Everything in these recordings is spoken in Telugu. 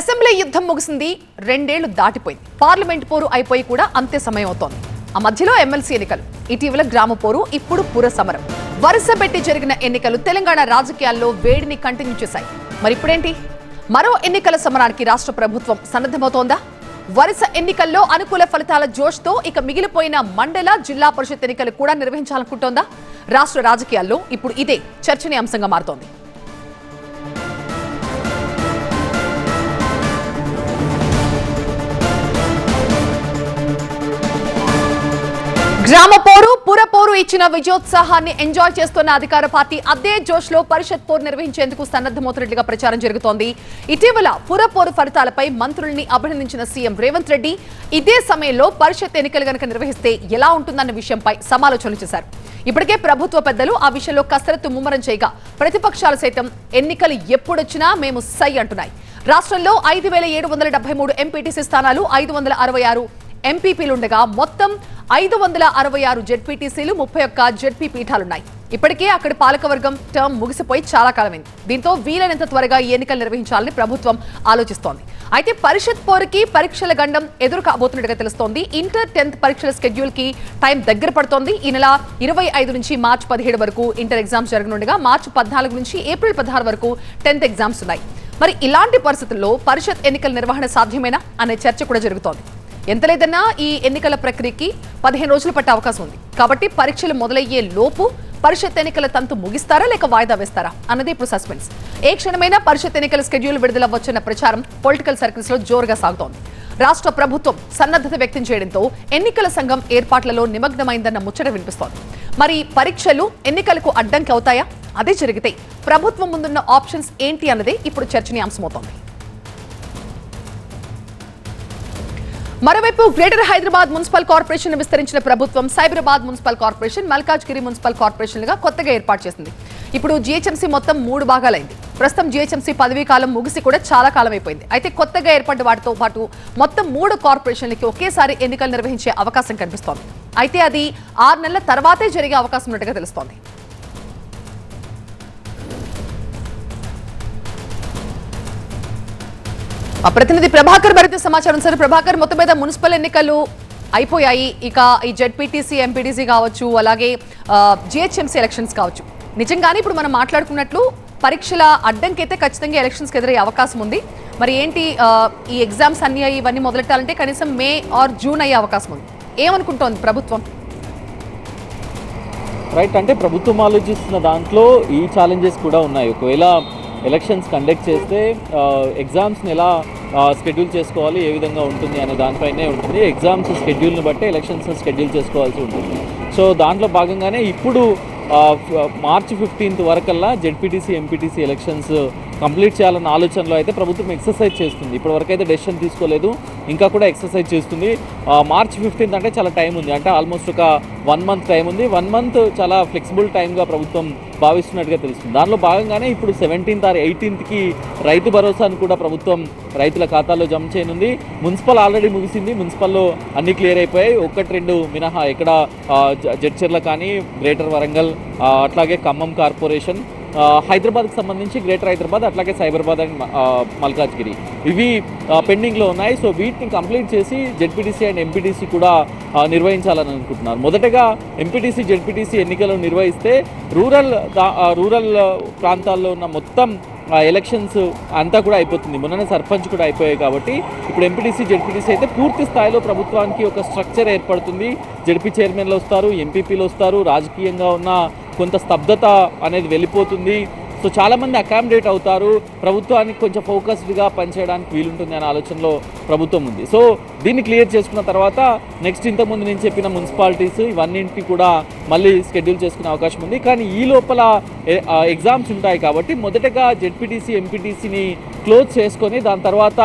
అసెంబ్లీ యుద్ధం ముగిసింది, 2 ఏళ్లు దాటిపోయింది. పార్లమెంట్ పోరు అయిపోయి కూడా అంతే సమయం అవుతోంది. ఆ మధ్యలో ఎమ్మెల్సీ ఎన్నికలు, ఇటీవల గ్రామ పోరు, ఇప్పుడు పుర సమరం. వరుస పెట్టి జరిగిన ఎన్నికలు తెలంగాణ రాజకీయాల్లో వేడిని కంటిన్యూ చేశాయి. మరి ఇప్పుడేంటి? మరో ఎన్నికల సమరానికి రాష్ట్ర ప్రభుత్వం సన్నద్ధమవుతోందా? వరుస ఎన్నికల్లో అనుకూల ఫలితాల జోష్తో ఇక మిగిలిపోయిన మండల, జిల్లా పరిషత్ ఎన్నికలు కూడా నిర్వహించాలనుకుంటోందా? రాష్ట్ర రాజకీయాల్లో ఇప్పుడు ఇదే చర్చనీయాంశంగా మారుతోంది. గ్రామ పోరు, పుర పోరు ఇచ్చిన విజయోత్సాహాన్ని ఎంజాయ్ చేస్తున్న అధికార పార్టీ అదే జోష్లో పరిషత్ పోరు నిర్వహించేందుకు సన్నద్ధమవుతున్నట్లుగా ప్రచారం జరుగుతోంది. ఇటీవల పుర పోరు ఫలితాలపై మంత్రుల్ని అభినందించిన సీఎం రేవంత్ రెడ్డి ఇదే సమయంలో పరిషత్ ఎన్నికలు గనక నిర్వహిస్తే ఎలా ఉంటుందన్న విషయంపై సమాలోచనలు చేశారు. ఇప్పటికే ప్రభుత్వ పెద్దలు ఆ విషయంలో కసరత్తు ముమ్మరం చేయగా ప్రతిపక్షాలు సైతం ఎన్నికలు ఎప్పుడొచ్చినా మేము సై అంటున్నాయి. రాష్ట్రంలో 5,773 ఎంపీటీసీ స్థానాలు, 566 ఎంపీపీలుండగా మొత్తం 566 జెడ్పీటీసీలు, 31 జెడ్పీ పీఠాలున్నాయి. ఇప్పటికే అక్కడి పాలకవర్గం టర్మ్ ముగిసిపోయి చాలా కాలమైంది. దీంతో వీలైనంత త్వరగా ఈ ఎన్నికలు నిర్వహించాలని ప్రభుత్వం ఆలోచిస్తోంది. అయితే పరిషత్ పోరుకి పరీక్షల గండం ఎదురు కాబోతున్నట్టుగా తెలుస్తోంది. ఇంటర్ 10th పరీక్షల స్కెడ్యూల్ కి టైం దగ్గర పడుతోంది. ఈ నెల 25 నుంచి మార్చి 17 వరకు ఇంటర్ ఎగ్జామ్స్ జరగనుండగా మార్చి 14 నుంచి ఏప్రిల్ 16 వరకు 10th ఎగ్జామ్స్ ఉన్నాయి. మరి ఇలాంటి పరిస్థితుల్లో పరిషత్ ఎన్నికల నిర్వహణ సాధ్యమేనా అనే చర్చ కూడా జరుగుతోంది. ఎంత లేదన్నా ఈ ఎన్నికల ప్రక్రియకి 15 రోజులు పట్టే అవకాశం ఉంది. కాబట్టి పరీక్షలు మొదలయ్యే లోపు పరిషత్ ఎన్నికల తంతు ముగిస్తారా లేక వాయిదా వేస్తారా అన్నది ఇప్పుడు సస్పెన్స్. ఏ క్షణమైనా పరిషత్ ఎన్నికల స్కెడ్యూల్ విడుదలవ్వచ్చన్న ప్రచారం పొలిటికల్ సర్కిల్స్ లో జోరుగా సాగుతోంది. రాష్ట్ర ప్రభుత్వం సన్నద్ధత వ్యక్తం చేయడంతో ఎన్నికల సంఘం ఏర్పాట్లలో నిమగ్నమైందన్న ముచ్చట వినిపిస్తోంది. మరి పరీక్షలు ఎన్నికలకు అడ్డంకి అవుతాయా? అదే జరిగితే ప్రభుత్వం ముందున్న ఆప్షన్స్ ఏంటి అన్నదే ఇప్పుడు చర్చనీయాంశమవుతోంది. మరోవైపు గ్రేటర్ హైదరాబాద్ మున్సిపల్ కార్పొరేషన్ విస్తరించిన ప్రభుత్వం Cyberabad municipal corporation, Malkajgiri municipal కార్పొరేషన్లుగా కొత్తగా ఏర్పాటు చేసింది. ఇప్పుడు జీహెచ్ఎంసీ మొత్తం 3 భాగాలైంది. ప్రస్తుతం జీహెచ్ఎంసీ పదవీ కాలం ముగిసి కూడా చాలా కాలం అయిపోయింది. అయితే కొత్తగా ఏర్పడ్డ వాటితో పాటు మొత్తం 3 కార్పొరేషన్లకి ఒకేసారి ఎన్నికలు నిర్వహించే అవకాశం కనిపిస్తోంది. అయితే అది 6 నెలల తర్వాతే జరిగే అవకాశం ఉన్నట్టుగా తెలుస్తోంది. ప్రతినిధి ప్రభాకర్ మరింత సమాచారం. సార్ ప్రభాకర్, మొత్తం మీద మున్సిపల్ ఎన్నికలు అయిపోయాయి. ఇక ఈ జెడ్పీటీసీ, ఎంపీటీసీ కావచ్చు, అలాగే జిహెచ్ఎంసీ ఎలక్షన్స్ కావచ్చు. నిజంగానే ఇప్పుడు మనం మాట్లాడుకున్నట్లు పరీక్షల అడ్డంకి అయితే ఖచ్చితంగా ఎలక్షన్స్కి ఎదురయ్యే అవకాశం ఉంది. మరి ఏంటి ఈ ఎగ్జామ్స్ అన్ని ఇవన్నీ మొదలెట్టాలంటే కనీసం మే ఆర్ జూన్ అయ్యే అవకాశం ఉంది. ఏమనుకుంటోంది ప్రభుత్వం? రైట్, అంటే ప్రభుత్వం ఆలోచిస్తున్న దాంట్లో ఈ ఛాలెంజెస్ కూడా ఉన్నాయి. ఒకవేళ ఎలక్షన్స్ కండక్ట్ చేస్తే ఎగ్జామ్స్ని ఎలా షెడ్యూల్ చేసుకోవాలి, ఏ విధంగా ఉంటుంది అనే దానిపైనే ఉంటుంది. ఎగ్జామ్స్ షెడ్యూల్ని బట్టి ఎలక్షన్స్ షెడ్యూల్ చేసుకోవాల్సి ఉంటుంది. సో దాంట్లో భాగంగానే ఇప్పుడు మార్చి 15 వరకల్లా జెడ్పీటీసీ, ఎంపీటీసీ ఎలక్షన్స్ కంప్లీట్ చేయాలన్న ఆలోచనలో అయితే ప్రభుత్వం ఎక్సర్సైజ్ చేస్తుంది. ఇప్పటి వరకు అయితే డెసిషన్ తీసుకోలేదు, ఇంకా కూడా ఎక్సర్సైజ్ చేస్తుంది. మార్చి 15 అంటే చాలా టైం ఉంది, అంటే ఆల్మోస్ట్ ఒక 1 month టైం ఉంది. 1 month చాలా ఫ్లెక్సిబుల్ టైంగా ప్రభుత్వం భావిస్తున్నట్టుగా తెలుస్తుంది. దానిలో భాగంగానే ఇప్పుడు 17th or 18th రైతు భరోసాను కూడా ప్రభుత్వం రైతుల ఖాతాలో జమ చేయనుంది. మున్సిపల్ ఆల్రెడీ ముగిసింది, మున్సిపల్లో అన్ని క్లియర్ అయిపోయాయి. 1-2 మినహా ఇక్కడ జడ్చర్ల కానీ, గ్రేటర్ వరంగల్, అట్లాగే ఖమ్మం కార్పొరేషన్, హైదరాబాద్కి సంబంధించి గ్రేటర్ హైదరాబాద్, అట్లాగే సైబరాబాద్ అండ్ మల్కాజ్గిరి, ఇవి పెండింగ్లో ఉన్నాయి. సో వీటిని కంప్లీట్ చేసి జెడ్పీటీసీ అండ్ ఎంపీటీసీ కూడా నిర్వహించాలని అనుకుంటున్నారు. మొదటగా ఎంపీటీసీ, జెడ్పీటీసీ ఎన్నికలు నిర్వహిస్తే రూరల్ ప్రాంతాల్లో ఉన్న మొత్తం ఎలక్షన్స్ అంతా కూడా అయిపోతుంది. మొన్ననే సర్పంచ్ కూడా అయిపోయాయి. కాబట్టి ఇప్పుడు ఎంపీటీసీ, జెడ్పీటీసీ అయితే పూర్తి స్థాయిలో ప్రభుత్వానికి ఒక స్ట్రక్చర్ ఏర్పడుతుంది. జెడ్పీ చైర్మన్లు వస్తారు, ఎంపీపీలు వస్తారు, రాజకీయంగా ఉన్న కొంత స్తబ్దత అనేది వెళ్ళిపోతుంది. సో చాలామంది అకామిడేట్ అవుతారు, ప్రభుత్వానికి కొంచెం ఫోకస్డ్గా పనిచేయడానికి వీలుంటుంది అనే ఆలోచనలో ప్రభుత్వం ఉంది. సో దీన్ని క్లియర్ చేసుకున్న తర్వాత నెక్స్ట్ ఇంతకుముందు నేను చెప్పిన మున్సిపాలిటీస్ ఇవన్నింటికి కూడా మళ్ళీ షెడ్యూల్ చేసుకునే అవకాశం ఉంది. కానీ ఈ లోపల ఎగ్జామ్స్ ఉంటాయి కాబట్టి మొదటగా జెడ్పీటీసీ, ఎంపీటీసీని క్లోజ్ చేసుకొని దాని తర్వాత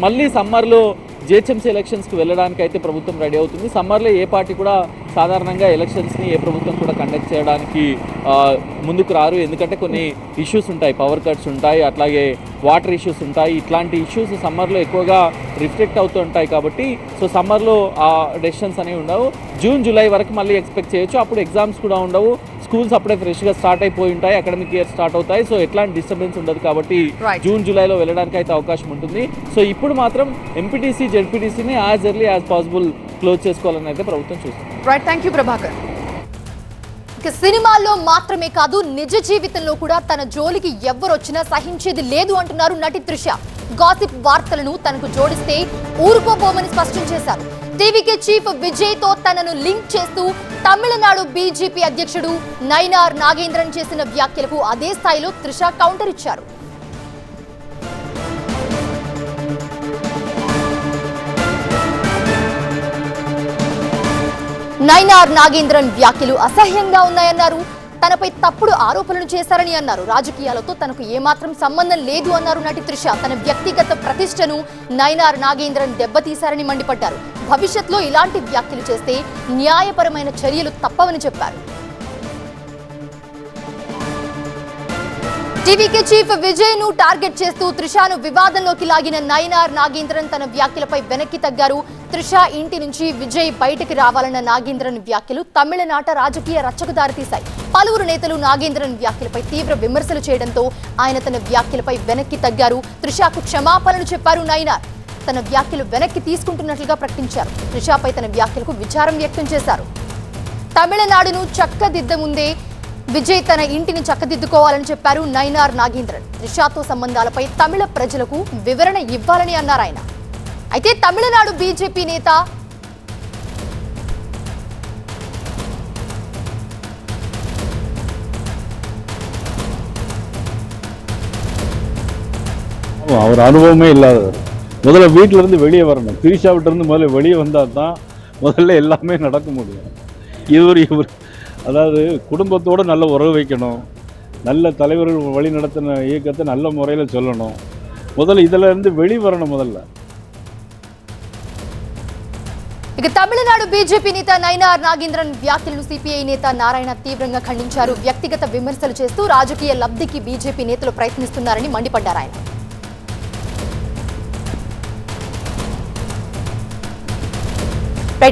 మళ్ళీ సమ్మర్లో జిహెచ్ఎంసీ ఎలక్షన్స్కి వెళ్ళడానికి అయితే ప్రభుత్వం రెడీ అవుతుంది. సమ్మర్లో ఏ పార్టీ కూడా సాధారణంగా ఎలక్షన్స్ని ఏ ప్రభుత్వం కూడా కండక్ట్ చేయడానికి ముందుకు రారు. ఎందుకంటే కొన్ని ఇష్యూస్ ఉంటాయి, పవర్ కట్స్ ఉంటాయి, అట్లాగే వాటర్ ఇష్యూస్ ఉంటాయి. ఇట్లాంటి ఇష్యూస్ సమ్మర్లో ఎక్కువగా రిఫ్లెక్ట్ అవుతూ ఉంటాయి కాబట్టి సో సమ్మర్లో ఆ డెసిషన్స్ అనేవి ఉండవు. జూన్ జూలై వరకు మళ్ళీ ఎక్స్పెక్ట్ చేయొచ్చు. అప్పుడు ఎగ్జామ్స్ కూడా ఉండవు, స్కూల్స్ అప్పుడే ఫ్రెష్గా స్టార్ట్ అయిపోయి ఉంటాయి, అకాడమిక్ ఇయర్ స్టార్ట్ అవుతాయి. సో ఎట్లాంటి డిస్టర్బెన్స్ ఉండదు కాబట్టి జూన్ జూలైలో వెళ్ళడానికి అయితే అవకాశం ఉంటుంది. సో ఇప్పుడు మాత్రం ఎంపీటీసీ జెడ్పీటీసీని as early as possible close చేసుకోవాలని అయితే ప్రభుత్వం చూస్తుంది. Right, thank you Prabhakar. సినిమాల్లో మాత్రమే కాదు నిజ జీవితంలో కూడా తన జోలికి ఎవ్వరు వచ్చినా సహించేది లేదు అంటున్నారు నటి త్రిష. గాసిప్ వార్తలను తనకు జోడిస్తే ఊరుకోబోమని స్పష్టం చేశారు. టీవీకే చీఫ్ విజయ్ తో తనను లింక్ చేస్తూ తమిళనాడు బీజేపీ అధ్యక్షుడు నైనార్ నాగేంద్రన్ చేసిన వ్యాఖ్యలకు అదే స్థాయిలో త్రిష కౌంటర్ ఇచ్చారు. నైనార్ నాగేంద్రన్ వ్యాఖ్యలు అసహ్యంగా ఉన్నాయన్నారు. తనపై తప్పుడు ఆరోపణలు చేశారని అన్నారు. రాజకీయాలతో తనకు ఏమాత్రం సంబంధం లేదు అన్నారు నటి త్రిష. తన వ్యక్తిగత ప్రతిష్టను నైనార్ నాగేంద్రన్ దెబ్బతీశారని మండిపడ్డారు. భవిష్యత్తులో ఇలాంటి వ్యాఖ్యలు చేస్తే న్యాయపరమైన చర్యలు తప్పవని చెప్పారు. టీవీకే చీఫ్ విజయ్ ను టార్గెట్ చేస్తూ త్రిషను వివాదంలోకి లాగిన నైనార్ నాగేంద్రన్ తన వ్యాఖ్యలపై వెనక్కి తగ్గారు. త్రిష ఇంటి నుంచి విజయ్ బయటికి రావాలన్న నాగేంద్రన్ వ్యాఖ్యలు తమిళనాట రాజకీయ రచ్చకు దారితీశాయి. పలువురు నేతలు నాగేంద్రన్ వ్యాఖ్యలపై తీవ్ర విమర్శలు చేయడంతో ఆయన తన వ్యాఖ్యలపై వెనక్కి తగ్గారు. త్రిషకు క్షమాపణలు చెప్పారు నైనార్. తన వ్యాఖ్యలు వెనక్కి తీసుకుంటున్నట్లుగా ప్రకటించారు. త్రిషపై తన వ్యాఖ్యలకు విచారం వ్యక్తం చేశారు. తమిళనాడును చక్కదిద్దముందే విజయ్ తన ఇంటిని చక్కదిద్దుకోవాలని చెప్పారు నైనార్ నాగేంద్రన్. త్రిషతో సంబంధాలపై తమిళ ప్రజలకు వివరణ ఇవ్వాలని అన్నారు ఆయన. అయితే తమిళనాడు బీజేపీ నేత அவர் அனுபவமே இல்லாதவர். முதல்ல வீட்டிலேருந்து வெளியே வரணும். திரிஷா விட்டுருந்து முதல்ல வெளியே வந்தால் தான் முதல்ல எல்லாமே நடக்க முடியும். இவர் அதாவது குடும்பத்தோடு நல்ல உறவு வைக்கணும், நல்ல தலைவர்கள் வழி நடத்தின இயக்கத்தை நல்ல முறையில் சொல்லணும். முதல்ல இதில் இருந்து வெளியே வரணும் முதல்ல. ఇక తమిళనాడు బీజేపీ నేత నైనార్ నాగేంద్రన్ వ్యాఖ్యలను సిపిఐ నేత నారాయణ తీవ్రంగా ఖండించారు. వ్యక్తిగత విమర్శలు చేస్తూ రాజకీయ లబ్ధికి బీజేపీ నేతలు ప్రయత్నిస్తున్నారని మండిపడ్డారు ఆయన.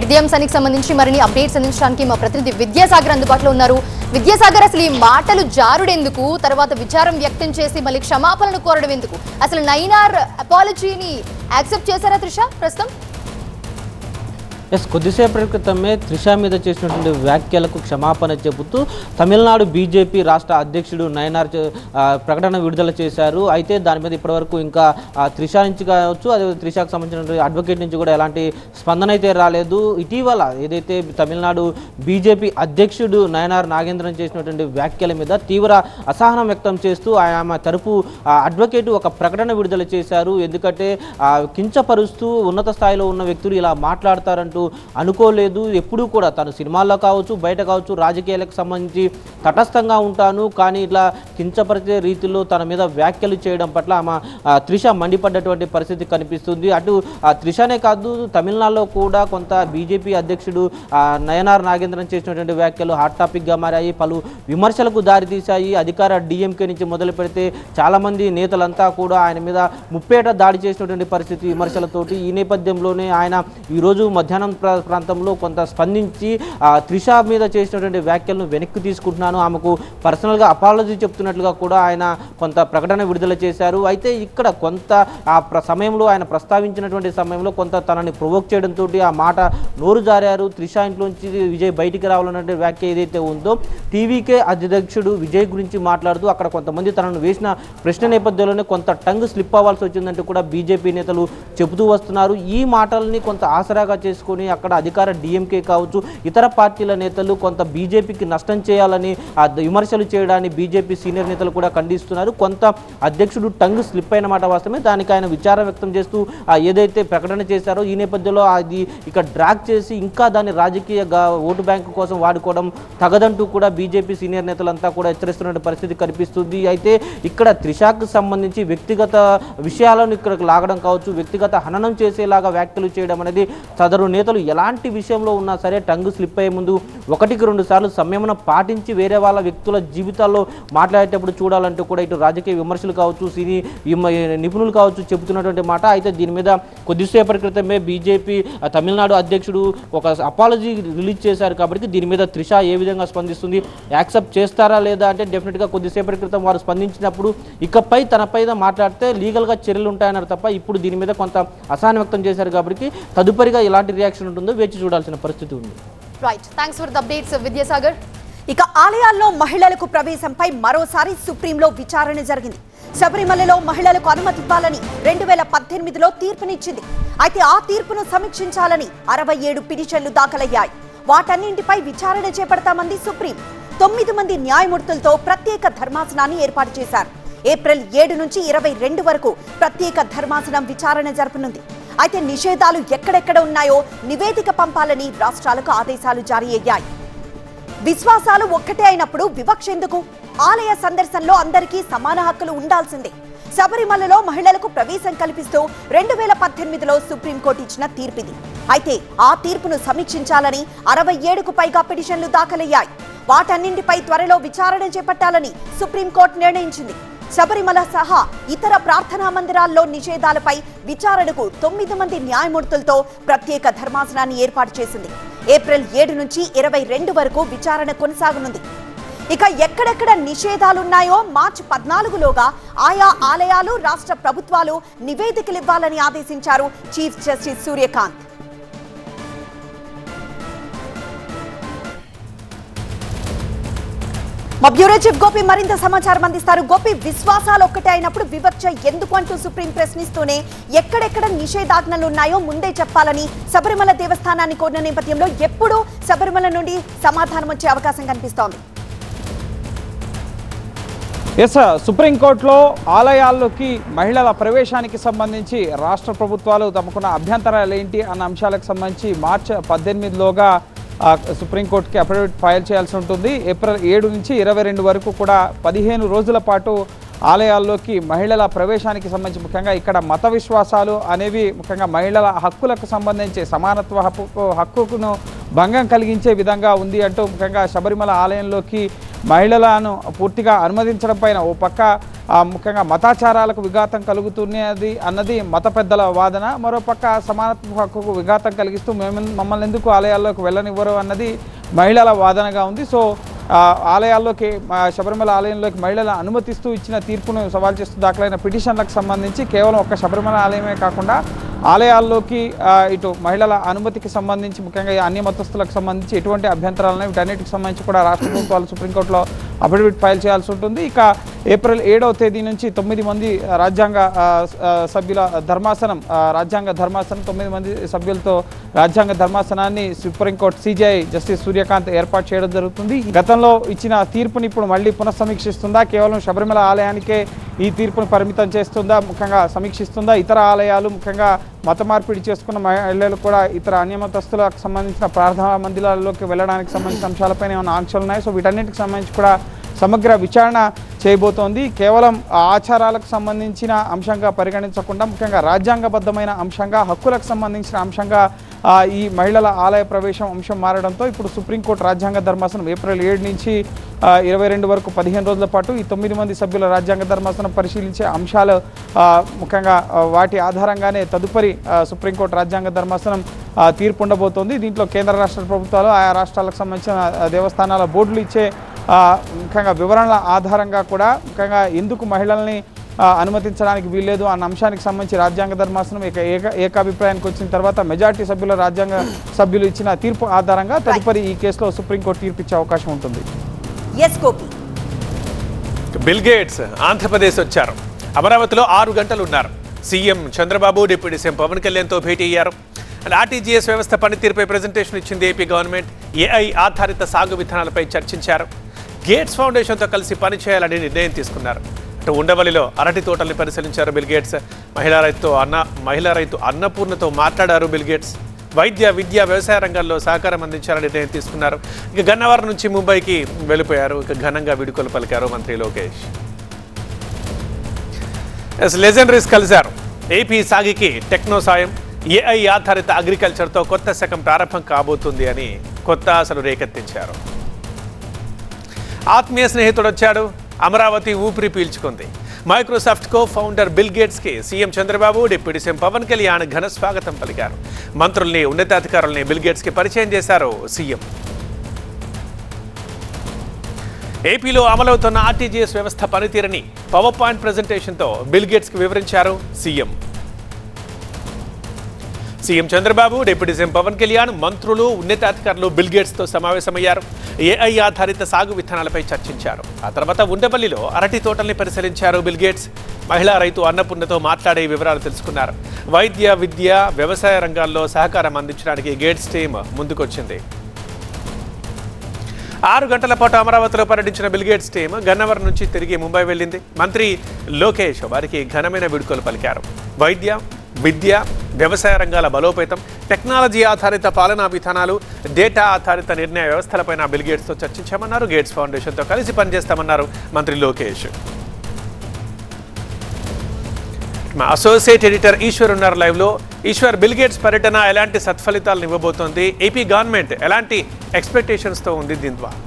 ఇదే అంశానికి సంబంధించి మరిన్ని అప్డేట్స్ అందించడానికి మా ప్రతినిధి విద్యాసాగర్ అందుబాటులో ఉన్నారు. విద్యాసాగర్, అసలు ఈ మాటలు జారుడెందుకు, తర్వాత విచారం వ్యక్తం చేసి మళ్ళీ క్షమాపణను కోరడం ఎందుకు? అసలు నైనార్ అపాలజీని యాక్సెప్ట్ చేశారా త్రిష ప్రస్తుతం? కొద్దిసేపటి క్రితమే త్రిష మీద చేసినటువంటి వ్యాఖ్యలకు క్షమాపణ చెబుతూ తమిళనాడు బీజేపీ రాష్ట్ర అధ్యక్షుడు నయనార్ ప్రకటన విడుదల చేశారు. అయితే దాని మీద ఇప్పటివరకు ఇంకా త్రిష నుంచి కావచ్చు, అదే త్రిషకు సంబంధించిన అడ్వకేట్ నుంచి కూడా ఎలాంటి స్పందన అయితే రాలేదు. ఇటీవల ఏదైతే తమిళనాడు బీజేపీ అధ్యక్షుడు నయనార్ నాగేంద్రన్ చేసినటువంటి వ్యాఖ్యల మీద తీవ్ర అసహనం వ్యక్తం చేస్తూ ఆమె తరపు అడ్వకేట్ ఒక ప్రకటన విడుదల చేశారు. ఎందుకంటే కించపరుస్తూ ఉన్నత స్థాయిలో ఉన్న వ్యక్తులు ఇలా మాట్లాడతారంటూ అనుకోలేదు. ఎప్పుడూ కూడా తను సినిమాల్లో కావచ్చు, బయట కావచ్చు, రాజకీయాలకు సంబంధించి తటస్థంగా ఉంటాను, కానీ ఇట్లా కించపరిచే రీతిలో తన మీద వ్యాఖ్యలు చేయడం పట్ల ఆమె త్రిష మండిపడ్డటువంటి పరిస్థితి కనిపిస్తుంది. అటు త్రిషనే కాదు, తమిళనాడులో కూడా కొంత బీజేపీ అధ్యక్షుడు నయనార్ నాగేంద్రన్ చేసినటువంటి వ్యాఖ్యలు హాట్ టాపిక్గా మారాయి, పలు విమర్శలకు దారితీశాయి. అధికార డిఎంకే నుంచి మొదలు పెడితే చాలామంది నేతలంతా కూడా ఆయన మీద ముప్పేట దాడి చేసినటువంటి పరిస్థితి విమర్శలతోటి. ఈ నేపథ్యంలోనే ఆయన ఈరోజు మధ్యాహ్నం ప్రాంతంలో కొంత స్పందించి త్రిష మీద చేసినటువంటి వ్యాఖ్యలను వెనక్కి తీసుకుంటున్నాను, ఆమెకు పర్సనల్గా అపాలజీ చెప్తున్నట్లుగా కూడా ఆయన కొంత ప్రకటన విడుదల చేశారు. అయితే ఇక్కడ కొంత సమయంలో ఆయన ప్రస్తావించినటువంటి సమయంలో కొంత తనని ప్రొవోక్ చేయడంతో ఆ మాట నోరు జారారు. త్రిష ఇంట్లోంచి విజయ్ బయటికి రావాలన్నటువంటి వ్యాఖ్య ఏదైతే ఉందో, టీవీకే అధ్యక్షుడు విజయ్ గురించి మాట్లాడుతూ అక్కడ కొంతమంది తనను వేసిన ప్రశ్న నేపథ్యంలోనే కొంత టంగ్ స్లిప్ అవ్వాల్సి వచ్చిందంటూ కూడా బీజేపీ నేతలు చెబుతూ వస్తున్నారు. ఈ మాటల్ని కొంత ఆసరాగా చేసుకొని అక్కడ అధికార డిఎంకే కావచ్చు, ఇతర పార్టీల నేతలు కొంత బీజేపీకి నష్టం చేయాలని విమర్శలు చేయడాన్ని బీజేపీ సీనియర్ నేతలు కూడా ఖండిస్తున్నారు. కొంత అధ్యక్షుడు టంగ్ స్లిప్ అయిన మాట వాస్తవమే, దానికి ఆయన విచారం వ్యక్తం చేస్తూ ఏదైతే ప్రకటన చేశారో ఈ నేపథ్యంలో అది ఇక డ్రాగ్ చేసి ఇంకా దాన్ని రాజకీయ ఓటు బ్యాంకు కోసం వాడుకోవడం తగదంటూ కూడా బీజేపీ సీనియర్ నేతలంతా కూడా హెచ్చరిస్తున్న పరిస్థితి కనిపిస్తుంది. అయితే ఇక్కడ త్రిషకు సంబంధించి వ్యక్తిగత విషయాలను ఇక్కడ లాగడం కావచ్చు, వ్యక్తిగత హననం చేసేలాగా వ్యాఖ్యలు చేయడం అనేది సదరు నేతలు నేతలు ఎలాంటి విషయంలో ఉన్నా సరే టంగ్ స్లిప్ అయ్యే ముందు 1-2 సార్లు సంయమనం పాటించి వేరే వాళ్ళ వ్యక్తుల జీవితాల్లో మాట్లాడేటప్పుడు చూడాలంటూ కూడా ఇటు రాజకీయ విమర్శలు కావచ్చు, సినీ నిపుణులు కావచ్చు చెబుతున్నటువంటి మాట. అయితే దీని మీద కొద్దిసేపటి క్రితమే బీజేపీ తమిళనాడు అధ్యక్షుడు ఒక అపాలజీ రిలీజ్ చేశారు. కాబట్టి దీని మీద త్రిష ఏ విధంగా స్పందిస్తుంది, యాక్సెప్ట్ చేస్తారా లేదా అంటే డెఫినెట్గా కొద్దిసేపటి క్రితం వారు స్పందించినప్పుడు ఇకపై తనపై మాట్లాడితే లీగల్గా చర్యలు ఉంటాయన్నారు తప్ప ఇప్పుడు దీని మీద కొంత అసహనం వ్యక్తం చేశారు. కాబట్టి తదుపరిగా ఎలాంటి రియాక్షన్ ఉంటుందో వేచి చూడాల్సిన పరిస్థితి ఉంది. Right, thanks for the updates Vidyasagar. ఇక ఆలయాల్లో మహిళలకు ప్రవేశంపై మరోసారి సుప్రీంలో విచారణ జరిగింది. శబరిమలలో మహిళలకు అనుమతి ఇవ్వాలని 2018లో తీర్పునిచ్చింది. అయితే ఆ తీర్పును సమీక్షించాలని 67 పిటిషన్లు దాఖలయ్యాయి. వాటన్నింటిపై విచారణ చేపడతామంది సుప్రీం. 9 మంది న్యాయమూర్తులతో ప్రత్యేక ధర్మాసనాన్ని ఏర్పాటు చేశారు. ఏప్రిల్ 7 నుంచి 22 వరకు ప్రత్యేక ధర్మాసనం విచారణ జరపనుంది. అయితే నిషేధాలు ఎక్కడెక్కడ ఉన్నాయో నివేదిక పంపాలని రాష్ట్రాలకు ఆదేశాలు జారీ అయ్యాయి. విశ్వాసాలు ఒక్కటే అయినప్పుడు వివక్ష ఎందుకు? ఆలయ సందర్శనలో అందరికీ సమాన హక్కులు ఉండాల్సిందే. శబరిమలలో మహిళలకు ప్రవేశం కల్పిస్తూ 2018లో సుప్రీంకోర్టు ఇచ్చిన తీర్పిది. అయితే ఆ తీర్పును సమీక్షించాలని 67కు పైగా పిటిషన్లు దాఖలయ్యాయి. వాటన్నింటిపై త్వరలో విచారణ చేపట్టాలని సుప్రీంకోర్టు నిర్ణయించింది. శబరిమల సహా ఇతర ప్రార్థనా మందిరాల్లో నిషేధాలపై విచారణకు 9 మంది న్యాయమూర్తులతో ప్రత్యేక ధర్మాసనాన్ని ఏర్పాటు చేసింది. ఏప్రిల్ 7 నుంచి 22 వరకు విచారణ కొనసాగనుంది. ఇక ఎక్కడెక్కడ నిషేధాలున్నాయో మార్చి 14లోగా ఆయా ఆలయాలు, రాష్ట్ర ప్రభుత్వాలు నివేదికలు ఇవ్వాలని ఆదేశించారు చీఫ్ జస్టిస్ సూర్యకాంత్. మా బ్యూరో చీఫ్ గోపి మరింత సమాచారం అందిస్తారు. గోపి, విశ్వాసాలు ఒక్కటే అయినప్పుడు వివక్ష ఎందుకు అంటూ సుప్రీం ప్రశ్నిస్తూనే ఎక్కడెక్కడ నిషేధాజ్ఞలు ఉన్నాయో ముందే చెప్పాలని శబరిమల దేవస్థానాన్ని కోరిన నేపథ్యంలో ఎప్పుడు శబరిమల నుండి సమాధానం వచ్చే అవకాశం కనిపిస్తోంది? సుప్రీంకోర్టులో ఆలయాల్లోకి మహిళల ప్రవేశానికి సంబంధించి రాష్ట్ర ప్రభుత్వాలు తమకున్న అభ్యంతరాలు ఏంటి అన్న అంశాలకు సంబంధించి మార్చి 18లోగా సుప్రీంకోర్టుకి అఫిడవిట్ ఫైల్ చేయాల్సి ఉంటుంది. ఏప్రిల్ 7 నుంచి 22 వరకు కూడా 15 రోజుల పాటు ఆలయాల్లోకి మహిళల ప్రవేశానికి సంబంధించి ముఖ్యంగా ఇక్కడ మత విశ్వాసాలు అనేవి ముఖ్యంగా మహిళల హక్కులకు సంబంధించి సమానత్వ హక్కును భంగం కలిగించే విధంగా ఉంది అంటూ ముఖ్యంగా శబరిమల ఆలయంలోకి మహిళలను పూర్తిగా అనుమతించడం పైన ఓ పక్క ముఖ్యంగా మతాచారాలకు విఘాతం కలుగుతున్నది అన్నది మత పెద్దల వాదన, మరోపక్క సమానత్వ హక్కుకు విఘాతం కలిగిస్తూ మమ్మల్ని ఎందుకు ఆలయాల్లోకి వెళ్ళనివ్వరు అన్నది మహిళల వాదనగా ఉంది. సో ఆలయాల్లోకి శబరిమల ఆలయంలోకి మహిళలను అనుమతిస్తూ ఇచ్చిన తీర్పును సవాల్ చేస్తూ దాఖలైన పిటిషన్లకు సంబంధించి కేవలం ఒక్క శబరిమల ఆలయమే కాకుండా ఆలయాల్లోకి ఇటు మహిళల అనుమతికి సంబంధించి ముఖ్యంగా అన్ని మతస్థులకు సంబంధించి ఎటువంటి అభ్యంతరాలను వీటన్నిటికి సంబంధించి కూడా రాష్ట్ర ప్రభుత్వాలు సుప్రీంకోర్టులో అఫిడవిట్ ఫైల్ చేయాల్సి ఉంటుంది. ఇక ఏప్రిల్ 7వ తేదీ నుంచి 9 మంది రాజ్యాంగ సభ్యుల ధర్మాసనం, రాజ్యాంగ ధర్మాసనం 9 మంది సభ్యులతో రాజ్యాంగ ధర్మాసనాన్ని సుప్రీంకోర్టు సిజేఐ జస్టిస్ సూర్యకాంత్ ఏర్పాటు చేయడం జరుగుతుంది. గతంలో ఇచ్చిన తీర్పుని ఇప్పుడు మళ్ళీ పునఃసమీక్షిస్తుందా, కేవలం శబరిమల ఆలయానికే ఈ తీర్పును పరిమితం చేస్తుందా, ముఖ్యంగా సమీక్షిస్తుందా, ఇతర ఆలయాలు ముఖ్యంగా మత మార్పిడి చేసుకున్న మహిళలు కూడా ఇతర అన్యమతస్తులకు సంబంధించిన ప్రార్థనా మందిరాల్లోకి వెళ్ళడానికి సంబంధించిన అంశాలపైన ఏమైనా ఆంక్షలు ఉన్నాయి. సో వీటన్నిటికి సంబంధించి కూడా సమగ్ర విచారణ చేయబోతోంది. కేవలం ఆచారాలకు సంబంధించిన అంశంగా పరిగణించకుండా ముఖ్యంగా రాజ్యాంగబద్ధమైన అంశంగా, హక్కులకు సంబంధించిన అంశంగా ఈ మహిళల ఆలయ ప్రవేశం అంశం మారడంతో ఇప్పుడు సుప్రీంకోర్టు రాజ్యాంగ ధర్మాసనం ఏప్రిల్ 7 నుంచి 22 వరకు 15 రోజుల పాటు ఈ 9 మంది సభ్యుల రాజ్యాంగ ధర్మాసనం పరిశీలించే అంశాలు ముఖ్యంగా వాటి ఆధారంగానే తదుపరి సుప్రీంకోర్టు రాజ్యాంగ ధర్మాసనం తీర్పు ఉండబోతోంది. దీంట్లో కేంద్ర రాష్ట్ర ప్రభుత్వాలు ఆయా రాష్ట్రాలకు సంబంధించిన దేవస్థానాల బోర్డులు ఇచ్చే ముఖ్యంగా వివరణల ఆధారంగా కూడా ముఖ్యంగా ఎందుకు మహిళల్ని అనుమతించడానికి వీల్లేదు అన్న అంశానికి సంబంధించి రాజ్యాంగ ధర్మాసనం ఏకాభిప్రాయానికి వచ్చిన తర్వాత మెజార్టీ సభ్యుల రాజ్యాంగ సభ్యులు ఇచ్చిన తీర్పు ఆధారంగా తదుపరి ఈ కేసులో సుప్రీంకోర్టు తీర్పు ఇచ్చే అవకాశం ఉంటుంది. బిల్ గేట్స్ ఆంధ్రప్రదేశ్ వచ్చారు. అమరావతిలో 6 గంటలు ఉన్నారు. CM Chandrababu, deputy CM Pawan కళ్యాణ్తో భేటీ అయ్యారు. ఆర్టీజీఎస్ వ్యవస్థ పనితీరుపై ప్రెజెంటేషన్ ఇచ్చింది ఏపీ గవర్నమెంట్. ఏఐ ఆధారిత సాగు విధానాలపై చర్చించారు. గేట్స్ ఫౌండేషన్తో కలిసి పనిచేయాలని నిర్ణయం తీసుకున్నారు. అటు ఉండవల్లిలో అరటి తోటల్ని పరిశీలించారు బిల్ గేట్స్. మహిళా రైతు అన్నపూర్ణతో మాట్లాడారు బిల్ గేట్స్. వైద్య, విద్య, వ్యవసాయ రంగాల్లో సహకారం అందించాలని నిర్ణయం తీసుకున్నారు. ఇక గన్నవరం నుంచి ముంబైకి వెళ్ళిపోయారు. ఇక ఘనంగా వీడుకోలు పలికారు మంత్రి లోకేష్. లెజెండరీస్ కలిశారు. ఏపీ సాగికి టెక్నో సాయం, ఏఐ ఆధారిత అగ్రికల్చర్తో కొత్త శకం ప్రారంభం కాబోతుంది అని కొత్త ఆశలు రేకెత్తించారు. ఆత్మీయ స్నేహితుడు వచ్చాడు, అమరావతి ఊపిరి పీల్చుకుంది. మైక్రోసాఫ్ట్ కో ఫౌండర్ బిల్ గేట్స్కి CM Chandrababu, deputy CM Pawan Kalyan ఘన స్వాగతం పలికారు. మంత్రుల్ని, ఉన్నతాధికారుల్ని బిల్ గేట్స్కి పరిచయం చేశారు సీఎం. ఏపీలో అమలవుతున్న ఆర్టీజీఎస్ వ్యవస్థ పనితీరుని పవర్ పాయింట్ ప్రెజెంటేషన్తో బిల్ గేట్స్కి వివరించారు CM. CM Chandrababu, deputy CM Pawan Kalyan, మంత్రులు, ఉన్నతాధికారులు బిల్ గేట్స్తో సమావేశమయ్యారు. ఏఐ ఆధారిత సాగు విధానాలపై చర్చించారు. ఆ తర్వాత ఉండపల్లిలో అరటి తోటల్ని పరిశీలించారు బిల్ గేట్స్. మహిళా రైతు అన్నపూర్ణతో మాట్లాడే వివరాలు తెలుసుకున్నారు. వైద్య, విద్య, వ్యవసాయ రంగాల్లో సహకారం అందించడానికి గేట్స్ టీం ముందుకొచ్చింది. 6 గంటల పాటు అమరావతిలో పర్యటించిన బిల్ గేట్స్ టీం గన్నవరం నుంచి తిరిగి ముంబై వెళ్ళింది. మంత్రి లోకేష్ వారికి ఘనమైన వీడ్కోలు పలికారు. వైద్య, విద్య, వ్యవసాయ రంగాల బలోపేతం, టెక్నాలజీ ఆధారిత పాలనా విధానాలు, డేటా ఆధారిత నిర్ణయ వ్యవస్థలపైన బిల్ గేట్స్తో చర్చించామన్నారు. గేట్స్ ఫౌండేషన్తో కలిసి పనిచేస్తామన్నారు మంత్రి లోకేష్. మా అసోసియేట్ ఎడిటర్ ఈశ్వర్ ఉన్నారు లైవ్లో. ఈశ్వర్, బిల్ గేట్స్ పర్యటన ఎలాంటి సత్ఫలితాలను ఇవ్వబోతోంది? ఏపీ గవర్నమెంట్ ఎలాంటి ఎక్స్పెక్టేషన్స్తో ఉంది దీని ద్వారా?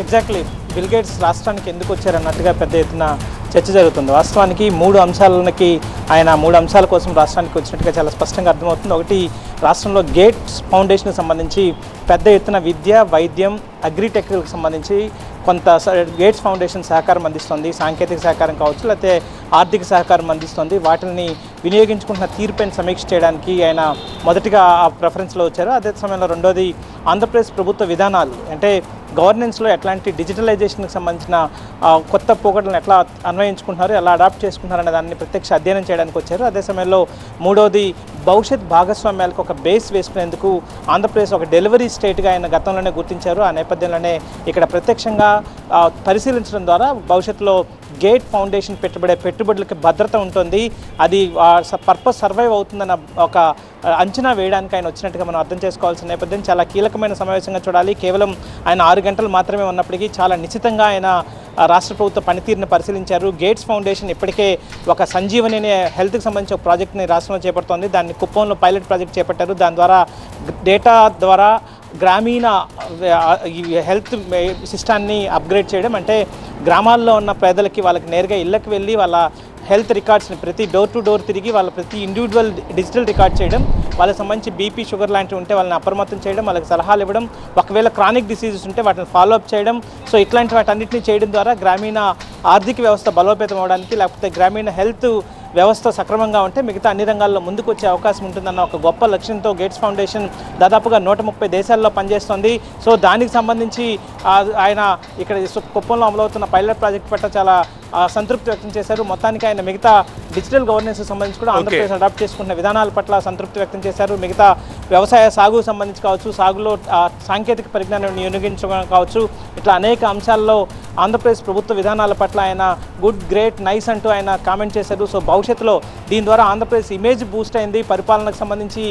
ఎగ్జాక్ట్లీ బిల్ గేట్స్ రాష్ట్రానికి ఎందుకు వచ్చారన్నట్టుగా పెద్ద ఎత్తున చర్చ జరుగుతుంది. వాస్తవానికి 3 అంశాలకి ఆయన 3 అంశాల కోసం రాష్ట్రానికి వచ్చినట్టుగా చాలా స్పష్టంగా అర్థమవుతుంది. ఒకటి, రాష్ట్రంలో గేట్స్ ఫౌండేషన్కి సంబంధించి పెద్ద ఎత్తున విద్య, వైద్యం, అగ్రిటెక్కి సంబంధించి కొంత గేట్స్ ఫౌండేషన్ సహకారం అందిస్తుంది. సాంకేతిక సహకారం కావచ్చు, లేకపోతే ఆర్థిక సహకారం అందిస్తుంది. వాటిని వినియోగించుకుంటున్న తీర్పుని సమీక్ష చేయడానికి ఆయన మొదటిగా ఆ ప్రిఫరెన్స్లో వచ్చారు. అదే సమయంలో రెండోది, ఆంధ్రప్రదేశ్ ప్రభుత్వ విధానాలు అంటే గవర్నెన్స్లో ఎట్లాంటి డిజిటలైజేషన్కి సంబంధించిన కొత్త పోకడలను ఎట్లా అన్వయించుకుంటున్నారు, ఎలా అడాప్ట్ చేసుకుంటున్నారు అనే దాన్ని ప్రత్యక్ష అధ్యయనం చేయడానికి వచ్చారు. అదే సమయంలో మూడోది, భవిష్యత్ భాగస్వామ్యాలకు ఒక బేస్ వేసుకునేందుకు ఆంధ్రప్రదేశ్ ఒక డెలివరీ స్టేట్గా ఆయన గతంలోనే గుర్తించారు. ఆ నేపథ్యంలోనే ఇక్కడ ప్రత్యక్షంగా పరిశీలించడం ద్వారా భవిష్యత్తులో గేట్ ఫౌండేషన్ పెట్టుబడులకి భద్రత ఉంటుంది, అది పర్పస్ సర్వైవ్ అవుతుందన్న ఒక అంచనా వేయడానికి ఆయన వచ్చినట్టుగా మనం అర్థం చేసుకోవాల్సిన నేపథ్యం. చాలా కీలకమైన సమావేశంగా చూడాలి. కేవలం ఆయన 6 గంటలు మాత్రమే ఉన్నప్పటికీ చాలా నిశ్చితంగా ఆయన రాష్ట్ర ప్రభుత్వ పనితీరుని పరిశీలించారు. గేట్స్ ఫౌండేషన్ ఇప్పటికే ఒక సంజీవని అనే హెల్త్కి సంబంధించిన ఒక ప్రాజెక్ట్ని రాష్ట్రంలో చేపడుతోంది. దాన్ని కుప్పంలో పైలట్ ప్రాజెక్ట్ చేపట్టారు. దాని ద్వారా డేటా ద్వారా గ్రామీణ హెల్త్ సిస్టాన్ని అప్గ్రేడ్ చేయడం, అంటే గ్రామాల్లో ఉన్న పేదలకి వాళ్ళకి నేరుగా ఇళ్ళకి వెళ్ళి వాళ్ళ హెల్త్ రికార్డ్స్ని ప్రతి డోర్ టు డోర్ తిరిగి వాళ్ళ ప్రతి ఇండివిజువల్ డిజిటల్ రికార్డ్ చేయడం, వాళ్ళకి సంబంధించి బీపీ, షుగర్ లాంటివి ఉంటే వాళ్ళని అప్రమత్తం చేయడం, వాళ్ళకి సలహాలు ఇవ్వడం, ఒకవేళ క్రానిక్ డిసీజెస్ ఉంటే వాటిని ఫాలోఅప్ చేయడం. సో ఇట్లాంటి వాటన్నిటిని చేయడం ద్వారా గ్రామీణ ఆర్థిక వ్యవస్థ బలోపేతం అవడానికి, లేకపోతే గ్రామీణ హెల్త్ వ్యవస్థ సక్రమంగా ఉంటే మిగతా అన్ని రంగాల్లో ముందుకు వచ్చే అవకాశం ఉంటుందన్న ఒక గొప్ప లక్ష్యంతో గేట్స్ ఫౌండేషన్ దాదాపుగా 130 దేశాల్లో పనిచేస్తుంది. సో దానికి సంబంధించి ఆయన ఇక్కడ కుప్పంలో అమలవుతున్న పైలట్ ప్రాజెక్ట్ పట్ల చాలా సంతృప్తి వ్యక్తం చేశారు. మొత్తానికి ఆయన మిగతా డిజిటల్ గవర్నెన్స్ సంబంధించి కూడా ఆంధ్రప్రదేశ్ అడాప్ట్ చేసుకున్న విధానాల పట్ల సంతృప్తి వ్యక్తం చేశారు. మిగతా వ్యవసాయ సాగుకు సంబంధించి కావచ్చు, సాగులో సాంకేతిక పరిజ్ఞానం వినియోగించడం కావచ్చు, ఇట్లా అనేక అంశాల్లో ఆంధ్రప్రదేశ్ ప్రభుత్వ విధానాల పట్ల ఆయన గుడ్, గ్రేట్, నైస్ అంటూ ఆయన కామెంట్ చేశారు. సో భవిష్యత్తులో దీని ద్వారా ఆంధ్రప్రదేశ్ ఇమేజ్ బూస్ట్ అయింది, పరిపాలనకు సంబంధించి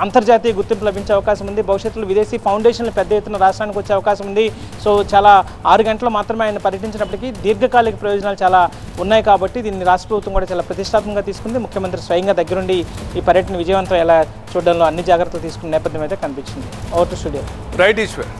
అంతర్జాతీయ గుర్తింపు లభించే అవకాశం ఉంది, భవిష్యత్తులో విదేశీ ఫౌండేషన్లు పెద్ద ఎత్తున రాష్ట్రానికి వచ్చే అవకాశం ఉంది. సో చాలా 6 గంటలు మాత్రమే ఆయన పర్యటించినప్పటికీ దీర్ఘకాలిక ప్రయోజనాలు చాలా ఉన్నాయి కాబట్టి దీన్ని రాష్ట్ర ప్రభుత్వం కూడా చాలా ప్రతిష్టాత్మకంగా తీసుకుంది. ముఖ్యమంత్రి స్వయంగా దగ్గరుండి ఈ పర్యటన విజయవంతం ఎలా చూడడంలో అన్ని జాగ్రత్తలు తీసుకున్న నేపథ్యం అయితే కనిపించింది. Over to studio. Right Eshwar.